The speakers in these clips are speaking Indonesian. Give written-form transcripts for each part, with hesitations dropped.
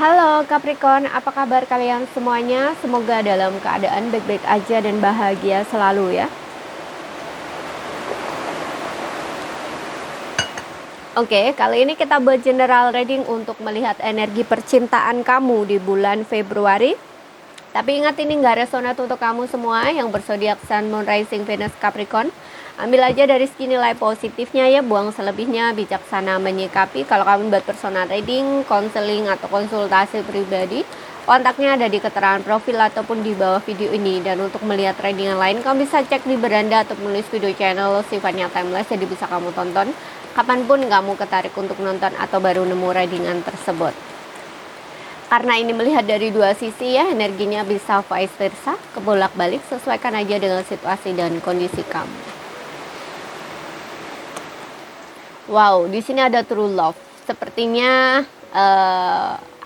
Halo Capricorn, apa kabar kalian semuanya? Semoga dalam keadaan baik-baik aja dan bahagia selalu ya. Oke, kali ini kita buat general reading untuk melihat energi percintaan kamu di bulan Februari. Tapi ingat ini nggak resonate untuk kamu semua yang bersodiak Sun, Moon, Rising, Venus, Capricorn. Ambil aja dari segi nilai positifnya ya, buang selebihnya, bijaksana menyikapi. Kalau kamu buat personal reading, konseling, atau konsultasi pribadi, kontaknya ada di keterangan profil ataupun di bawah video ini. Dan untuk melihat reading yang lain, kamu bisa cek di beranda atau menulis video channel sifatnya timeless, jadi bisa kamu tonton kapanpun kamu ketarik untuk nonton atau baru nemu readingan tersebut. Karena ini melihat dari dua sisi ya, energinya bisa vice versa, kebolak-balik, sesuaikan aja dengan situasi dan kondisi kamu. Wow, di sini ada true love. Sepertinya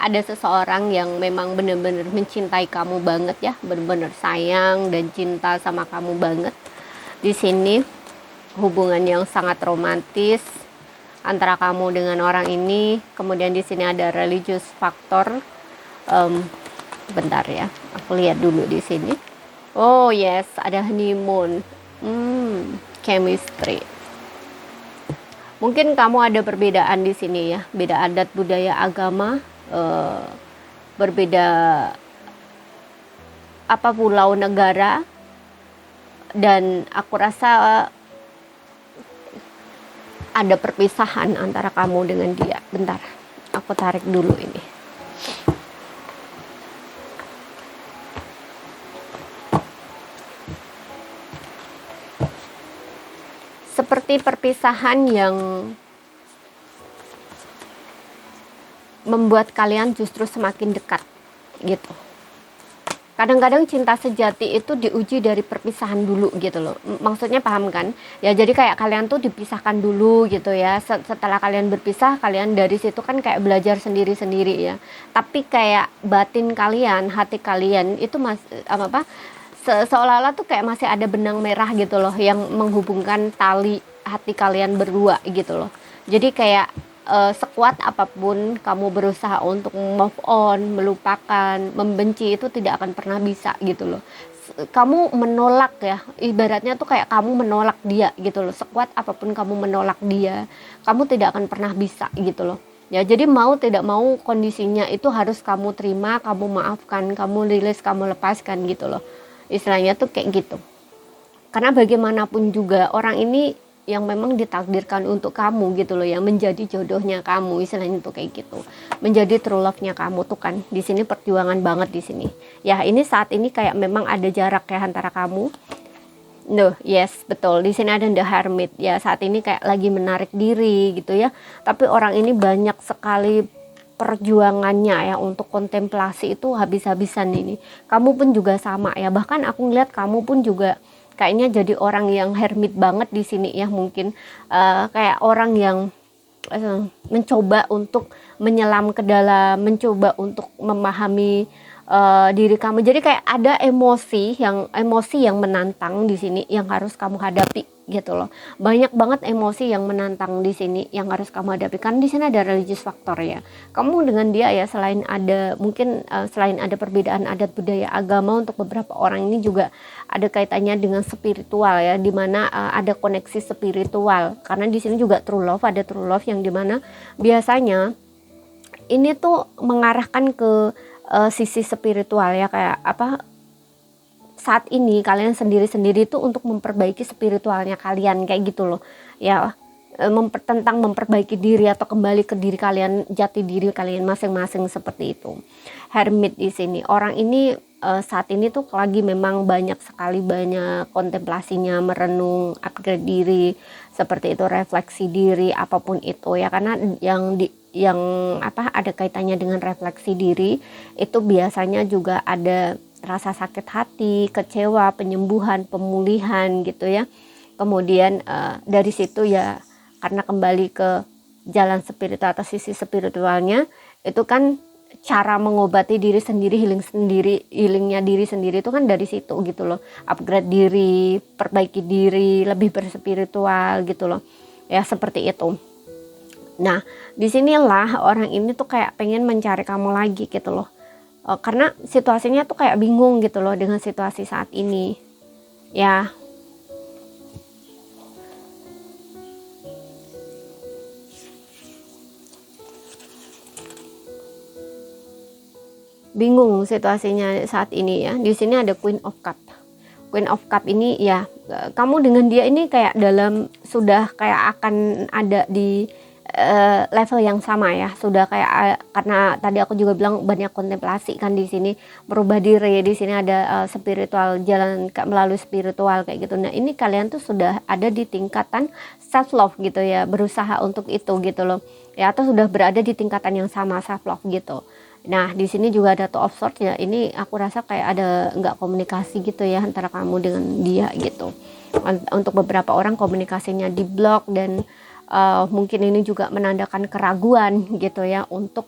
ada seseorang yang memang benar-benar mencintai kamu banget ya, benar-benar sayang dan cinta sama kamu banget. Di sini hubungan yang sangat romantis antara kamu dengan orang ini. Kemudian di sini ada religious factor. Bentar ya, aku lihat dulu di sini. Oh yes, ada honeymoon. Chemistry. Mungkin kamu ada perbedaan di sini ya, beda adat, budaya, agama, berbeda pulau, negara, dan aku rasa ada perpisahan antara kamu dengan dia. Bentar, aku tarik dulu ini. Seperti perpisahan yang membuat kalian justru semakin dekat gitu. Kadang-kadang cinta sejati itu diuji dari perpisahan dulu gitu loh. Maksudnya paham kan? Ya jadi kayak kalian tuh dipisahkan dulu gitu ya. Setelah kalian berpisah, kalian dari situ kan kayak belajar sendiri-sendiri ya. Tapi kayak batin kalian, hati kalian itu seolah-olah tuh kayak masih ada benang merah gitu loh yang menghubungkan tali hati kalian berdua gitu loh. Jadi kayak sekuat apapun kamu berusaha untuk move on, melupakan, membenci, itu tidak akan pernah bisa gitu loh. Kamu menolak ya, ibaratnya tuh kayak kamu menolak dia gitu loh. Sekuat apapun kamu menolak dia, kamu tidak akan pernah bisa gitu loh. Ya, jadi mau tidak mau kondisinya itu harus kamu terima, kamu maafkan, kamu rilis, kamu lepaskan gitu loh. Istilahnya tuh kayak gitu. Karena bagaimanapun juga orang ini yang memang ditakdirkan untuk kamu gitu loh, yang menjadi jodohnya kamu, istilahnya tuh kayak gitu, menjadi true love-nya kamu tuh kan. Di sini perjuangan banget di sini. Ya ini saat ini kayak memang ada jarak ya antara kamu. Yes, betul. Di sini ada the hermit. Ya saat ini kayak lagi menarik diri gitu ya. Tapi orang ini banyak sekali perjuangannya ya untuk kontemplasi itu habis-habisan ini. Kamu pun juga sama ya. Bahkan aku ngeliat kamu pun juga kayaknya jadi orang yang hermit banget di sini ya, mungkin kayak orang yang mencoba untuk menyelam ke dalam, mencoba untuk memahami diri kamu. Jadi kayak ada emosi yang menantang di sini yang harus kamu hadapi gitu loh. Banyak banget emosi yang menantang di sini yang harus kamu hadapi. Kan di sini ada religious factor ya. Kamu dengan dia ya, selain ada selain ada perbedaan adat, budaya, agama, untuk beberapa orang ini juga ada kaitannya dengan spiritual ya, dimana ada koneksi spiritual. Karena di sini juga ada true love yang dimana biasanya ini tuh mengarahkan ke sisi spiritual ya, kayak saat ini kalian sendiri-sendiri tuh untuk memperbaiki spiritualnya kalian kayak gitu loh ya, tentang memperbaiki diri atau kembali ke diri kalian, jati diri kalian masing-masing, seperti itu. Hermit di sini, orang ini saat ini tuh lagi memang banyak kontemplasinya, merenung, upgrade diri, seperti itu, refleksi diri, apapun itu ya. Karena ada kaitannya dengan refleksi diri itu biasanya juga ada rasa sakit hati, kecewa, penyembuhan, pemulihan gitu ya. Kemudian dari situ ya, karena kembali ke jalan spiritual atau sisi spiritualnya, itu kan cara mengobati diri sendiri, healingnya diri sendiri itu kan dari situ gitu loh. Upgrade diri, perbaiki diri, lebih berspiritual gitu loh ya, seperti itu. Nah, disinilah orang ini tuh kayak pengen mencari kamu lagi gitu loh. Karena situasinya tuh kayak bingung gitu loh dengan situasi saat ini. Ya, bingung situasinya saat ini ya. Di sini ada Queen of Cup. Queen of Cup ini ya, kamu dengan dia ini kayak dalam sudah kayak akan ada di level yang sama ya. Sudah kayak karena tadi aku juga bilang banyak kontemplasi kan di sini, merubah diri. Di sini ada spiritual, jalan melalui spiritual kayak gitu. Nah, ini kalian tuh sudah ada di tingkatan self love gitu ya, berusaha untuk itu gitu loh. Ya, atau sudah berada di tingkatan yang sama self love gitu. Nah, di sini juga ada Two of Swords ya. Ini aku rasa kayak ada nggak komunikasi gitu ya antara kamu dengan dia gitu. Untuk beberapa orang komunikasinya di blok, dan mungkin ini juga menandakan keraguan gitu ya untuk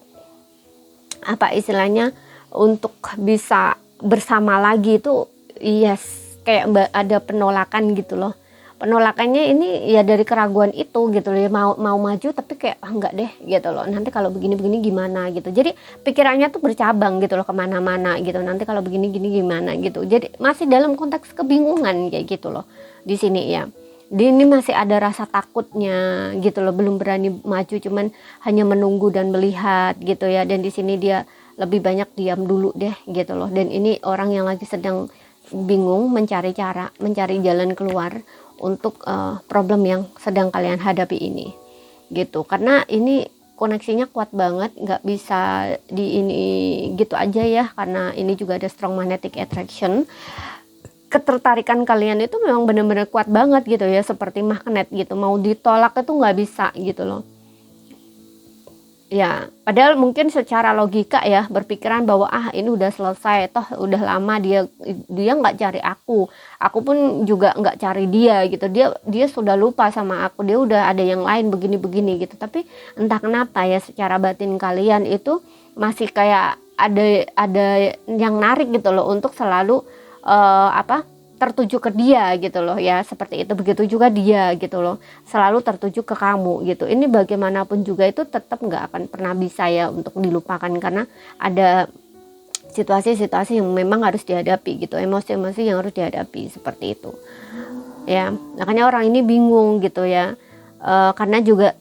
apa istilahnya, untuk bisa bersama lagi itu. Yes, kayak ada penolakan gitu loh. Penolakannya ini ya dari keraguan itu gitu loh ya, mau maju tapi kayak enggak deh gitu loh, nanti kalau begini gimana gitu. Jadi pikirannya tuh bercabang gitu loh kemana-mana gitu, nanti kalau begini gini gimana gitu. Jadi masih dalam konteks kebingungan kayak gitu loh di sini ya. Di ini masih ada rasa takutnya gitu loh, belum berani maju, cuman hanya menunggu dan melihat gitu ya. Dan di sini dia lebih banyak diam dulu deh gitu loh. Dan ini orang yang lagi sedang bingung mencari cara, mencari jalan keluar untuk problem yang sedang kalian hadapi ini gitu. Karena ini koneksinya kuat banget, nggak bisa di ini gitu aja ya, karena ini juga ada strong magnetic attraction. Ketertarikan kalian itu memang benar-benar kuat banget gitu ya, seperti magnet gitu, mau ditolak itu nggak bisa gitu loh ya. Padahal mungkin secara logika ya berpikiran bahwa ini udah selesai, toh udah lama dia nggak cari aku pun juga nggak cari dia gitu, dia sudah lupa sama aku, dia udah ada yang lain begini gitu. Tapi entah kenapa ya secara batin kalian itu masih kayak ada yang narik gitu loh untuk selalu tertuju ke dia gitu loh ya, seperti itu. Begitu juga dia gitu loh, selalu tertuju ke kamu gitu. Ini bagaimanapun juga itu tetap nggak akan pernah bisa ya untuk dilupakan, karena ada situasi-situasi yang memang harus dihadapi gitu, emosi-emosi yang harus dihadapi seperti itu ya. Makanya orang ini bingung gitu ya, karena juga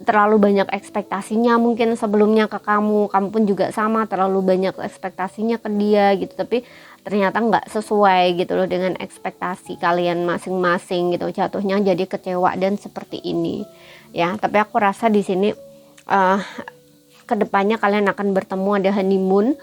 terlalu banyak ekspektasinya mungkin sebelumnya ke kamu pun juga sama, terlalu banyak ekspektasinya ke dia gitu. Tapi ternyata nggak sesuai gitu loh dengan ekspektasi kalian masing-masing gitu, jatuhnya jadi kecewa dan seperti ini ya. Tapi aku rasa di sini kedepannya kalian akan bertemu, ada honeymoon.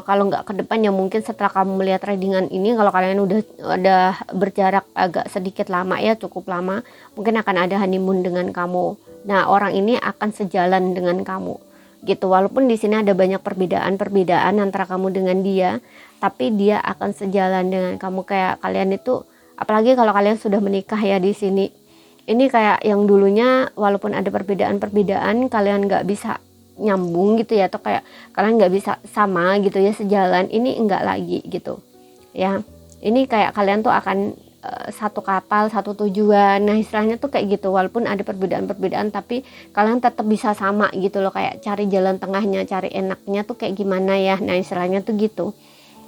Kalau nggak ke depan ya mungkin setelah kamu melihat readingan ini, kalau kalian udah berjarak agak sedikit lama ya, cukup lama, mungkin akan ada honeymoon dengan kamu. Nah, orang ini akan sejalan dengan kamu gitu. Walaupun di sini ada banyak perbedaan antara kamu dengan dia, tapi dia akan sejalan dengan kamu. Kayak kalian itu, apalagi kalau kalian sudah menikah ya di sini. Ini kayak yang dulunya walaupun ada perbedaan, kalian nggak bisa nyambung gitu ya, atau kayak kalian nggak bisa sama gitu ya, sejalan. Ini enggak lagi gitu ya. Ini kayak kalian tuh akan satu kapal, satu tujuan. Nah, istilahnya tuh kayak gitu. Walaupun ada perbedaan, tapi kalian tetap bisa sama gitu loh. Kayak cari jalan tengahnya, cari enaknya tuh kayak gimana ya. Nah, istilahnya tuh gitu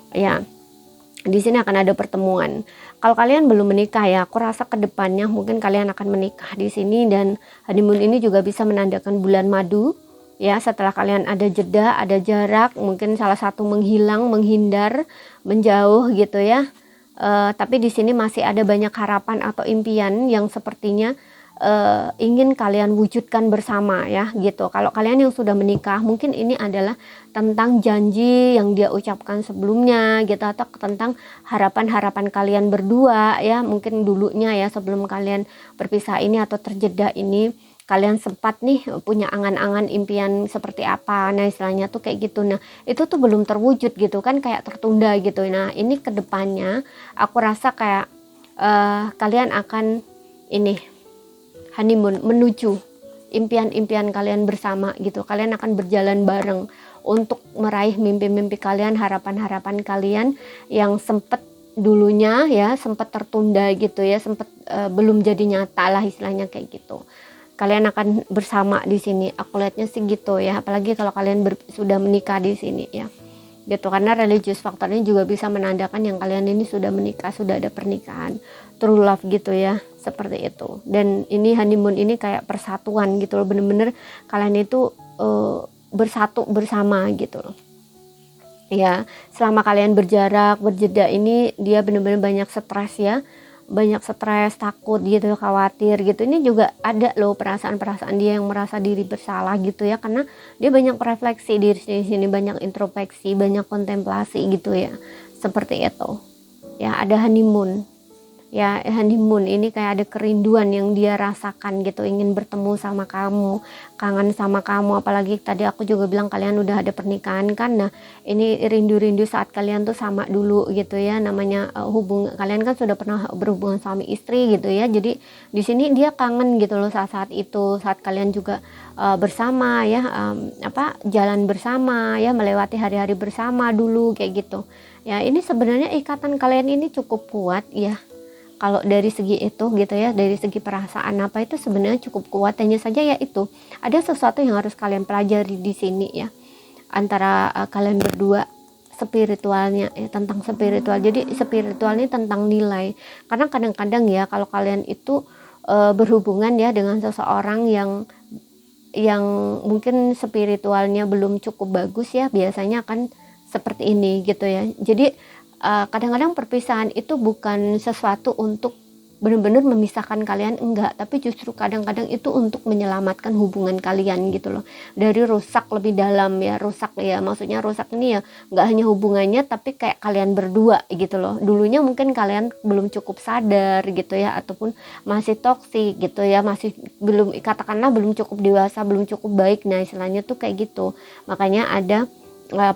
ya. Di sini akan ada pertemuan. Kalau kalian belum menikah ya, aku rasa kedepannya mungkin kalian akan menikah di sini. Dan honeymoon ini juga bisa menandakan bulan madu ya. Setelah kalian ada jeda, ada jarak, mungkin salah satu menghilang, menghindar, menjauh gitu ya. Tapi di sini masih ada banyak harapan atau impian yang sepertinya ingin kalian wujudkan bersama ya gitu. Kalau kalian yang sudah menikah, mungkin ini adalah tentang janji yang dia ucapkan sebelumnya gitu, atau tentang harapan-harapan kalian berdua ya. Mungkin dulunya ya, sebelum kalian berpisah ini atau terjeda ini, kalian sempat nih punya angan-angan impian seperti apa. Nah, istilahnya tuh kayak gitu. Nah, itu tuh belum terwujud gitu kan, kayak tertunda gitu. Nah, ini kedepannya aku rasa kayak kalian akan ini honeymoon menuju impian-impian kalian bersama gitu. Kalian akan berjalan bareng untuk meraih mimpi-mimpi kalian, harapan-harapan kalian yang sempat dulunya ya, sempat tertunda gitu ya, sempat belum jadi nyata lah istilahnya kayak gitu. kalian akan bersama di sini. Aku lihatnya sih gitu ya, apalagi kalau kalian sudah menikah di sini ya gitu, karena religious factor ini juga bisa menandakan yang kalian ini sudah menikah, sudah ada pernikahan, true love gitu ya, seperti itu. Dan ini honeymoon ini kayak persatuan gitu loh, bener-bener kalian itu bersatu bersama gitu loh ya. Selama kalian berjarak, berjeda ini dia bener-bener banyak stres ya, banyak stres, takut gitu, khawatir gitu. Ini juga ada loh perasaan-perasaan dia yang merasa diri bersalah gitu ya, karena dia banyak refleksi diri sini, banyak introspeksi, banyak kontemplasi gitu ya, seperti itu ya. Ada honeymoon ya, honeymoon ini kayak ada kerinduan yang dia rasakan gitu, ingin bertemu sama kamu, kangen sama kamu. Apalagi tadi aku juga bilang kalian udah ada pernikahan kan. Nah ini rindu-rindu saat kalian tuh sama dulu gitu ya, namanya hubungan kalian kan sudah pernah berhubungan suami istri gitu ya. Jadi di sini dia kangen gitu loh saat-saat itu, saat kalian juga bersama ya, jalan bersama ya, melewati hari-hari bersama dulu kayak gitu ya. Ini sebenarnya ikatan kalian ini cukup kuat ya, kalau dari segi itu gitu ya, dari segi perasaan apa itu sebenarnya cukup kuat. Hanya saja ya itu ada sesuatu yang harus kalian pelajari di sini ya, antara kalian berdua, spiritualnya ya, tentang spiritual. Jadi spiritualnya tentang nilai, karena kadang-kadang ya kalau kalian itu berhubungan ya dengan seseorang yang mungkin spiritualnya belum cukup bagus ya, biasanya akan seperti ini gitu ya. Jadi kadang-kadang perpisahan itu bukan sesuatu untuk benar-benar memisahkan kalian, enggak, tapi justru kadang-kadang itu untuk menyelamatkan hubungan kalian gitu loh, dari rusak lebih dalam ya. Rusak ya, maksudnya rusak ini ya nggak hanya hubungannya, tapi kayak kalian berdua gitu loh. Dulunya mungkin kalian belum cukup sadar gitu ya, ataupun masih toksik gitu ya, masih belum, katakanlah belum cukup dewasa, belum cukup baik. Nah istilahnya tuh kayak gitu, makanya ada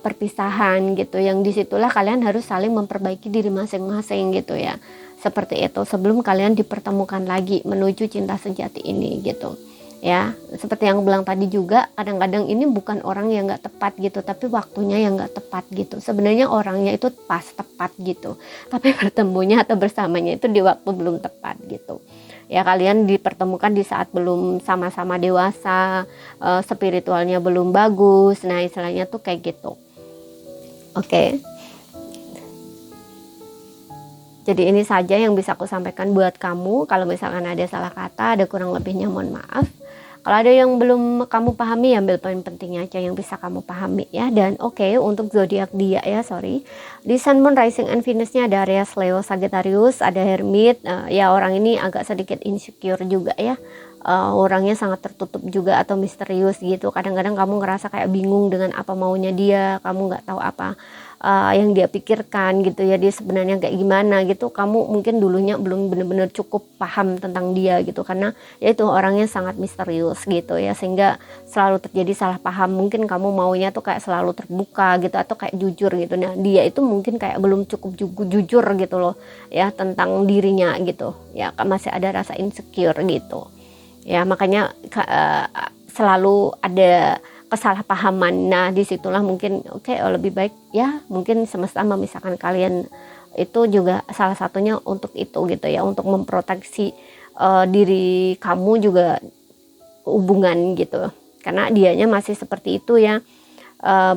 perpisahan gitu, yang disitulah kalian harus saling memperbaiki diri masing-masing gitu ya, seperti itu, sebelum kalian dipertemukan lagi menuju cinta sejati ini gitu ya. Seperti yang aku bilang tadi juga, kadang-kadang ini bukan orang yang gak tepat gitu, tapi waktunya yang gak tepat gitu. Sebenarnya orangnya itu pas tepat gitu, tapi bertemunya atau bersamanya itu di waktu belum tepat gitu ya. Kalian dipertemukan di saat belum sama-sama dewasa, spiritualnya belum bagus. Nah istilahnya tuh kayak gitu. Oke. Jadi ini saja yang bisa aku sampaikan buat kamu. Kalau misalkan ada salah kata, ada kurang lebihnya mohon maaf. Kalau ada yang belum kamu pahami, ambil poin pentingnya aja yang bisa kamu pahami ya. Dan untuk zodiak dia ya, di Sun, Moon, Rising, and Venus-nya ada Aries, Leo, Sagittarius, ada Hermit. Ya orang ini agak sedikit insecure juga ya. Orangnya sangat tertutup juga atau misterius gitu. Kadang-kadang kamu ngerasa kayak bingung dengan apa maunya dia, kamu nggak tahu apa yang dia pikirkan gitu ya, dia sebenarnya kayak gimana gitu. Kamu mungkin dulunya belum benar-benar cukup paham tentang dia gitu, karena ya itu orangnya sangat misterius gitu ya, sehingga selalu terjadi salah paham. Mungkin kamu maunya tuh kayak selalu terbuka gitu, atau kayak jujur gitu. Nah dia itu mungkin kayak belum cukup jujur gitu loh ya, tentang dirinya gitu ya, masih ada rasa insecure gitu ya, makanya selalu ada kesalahpahaman. Nah disitulah mungkin lebih baik ya, mungkin semesta memisahkan kalian itu juga salah satunya untuk itu gitu ya, untuk memproteksi diri kamu juga, hubungan gitu, karena dianya masih seperti itu ya,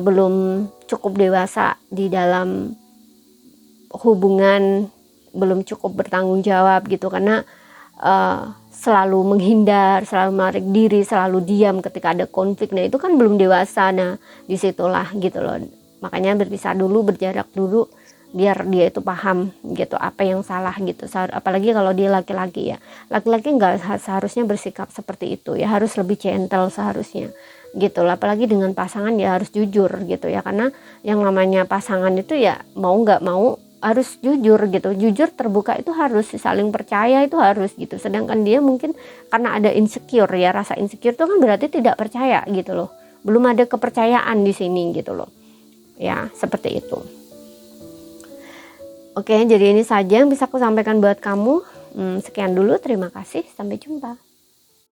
belum cukup dewasa di dalam hubungan, belum cukup bertanggung jawab gitu, karena selalu menghindar, selalu menarik diri, selalu diam ketika ada konflik. Nah itu kan belum dewasa. Nah disitulah gitu loh, makanya berpisah dulu, berjarak dulu, biar dia itu paham gitu apa yang salah gitu. Apalagi kalau dia laki-laki ya, laki-laki nggak seharusnya bersikap seperti itu ya, harus lebih gentle seharusnya gitu lah. Apalagi dengan pasangan ya harus jujur gitu ya, karena yang namanya pasangan itu ya mau nggak mau harus jujur gitu. Jujur, terbuka, itu harus, saling percaya itu harus gitu. Sedangkan dia mungkin karena ada insecure ya, rasa insecure itu kan berarti tidak percaya gitu loh, belum ada kepercayaan di sini gitu loh ya, seperti itu. Oke, jadi ini saja yang bisa aku sampaikan buat kamu. Sekian dulu, terima kasih, sampai jumpa.